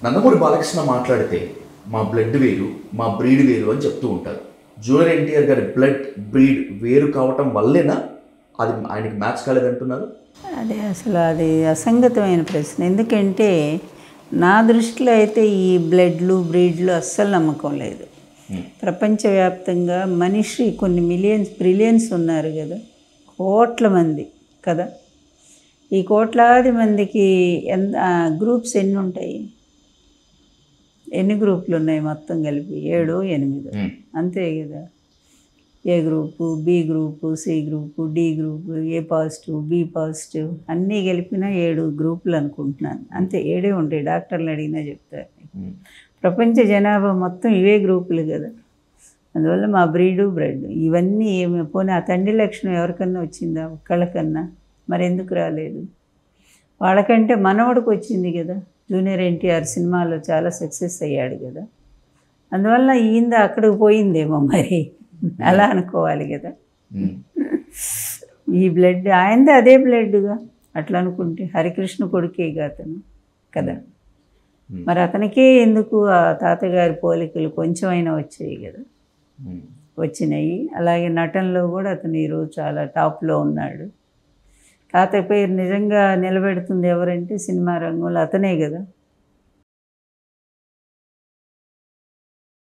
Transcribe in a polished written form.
నందమూరి బాలకృష్ణ మాట్లాడితే మా బ్లడ్ వేరు, మా బ్రీడ్ వేరు అని చెప్తూ ఉంటారు. జూనియర్ ఎన్టీఆర్ గారి బ్లడ్ బ్రీడ్ వేరు కావటం వల్లేనా అది ఆయనకి మ్యాచ్ కాలేదంటున్నారు? అది అసంగతమైన ప్రశ్న. ఎందుకంటే నా దృష్టిలో అయితే ఈ బ్లడ్లు బ్రీడ్లు అస్సలు నమ్మకం లేదు. ప్రపంచవ్యాప్తంగా మనిషి కొన్ని బ్రిలియన్స్ ఉన్నారు కదా, కోట్ల మంది కదా. ఈ కోట్లాది మందికి గ్రూప్స్ ఎన్ని ఉంటాయి? ఎన్ని గ్రూపులు ఉన్నాయి మొత్తం కలిపి? 7, 8 అంతే కదా. A group, B group, C group, D group, A positive, B positive అన్నీ కలిపిన 7 గ్రూపులు అనుకుంటున్నాను. అంతే, 7 ఉంటాయి. డాక్టర్లు అడిగినా చెప్తారు. ప్రపంచ జనాభా మొత్తం ఇవే గ్రూపులు కదా. అందువల్ల మా బ్రీడ్ ఇవన్నీ ఏమి పోనీ ఆ తండ్రి లక్షణం ఎవరికన్నా వచ్చిందా? ఒక్కళ్ళకన్నా. మరి ఎందుకు రాలేదు? వాళ్ళకంటే మనవడికి వచ్చింది కదా. జూనియర్ ఎన్టీఆర్ సినిమాలో చాలా సక్సెస్ అయ్యాడు కదా. అందువల్ల ఈయన అక్కడికి పోయిందేమో మరి, అలా అనుకోవాలి కదా. ఈ బ్లడ్ ఆయనదే, అదే బ్లడ్గా అట్లా అనుకుంటే హరికృష్ణ కొడుకేగా అతను కదా. మరి అతనికే ఎందుకు ఆ తాతగారి పోలికలు కొంచెమైనా వచ్చాయి కదా, వచ్చినాయి. అలాగే నటనలో కూడా అతను ఈరోజు చాలా టాప్లో ఉన్నాడు. తాత పేరు నిజంగా నిలబెడుతుంది ఎవరంటే సినిమా రంగంలో అతనే కదా.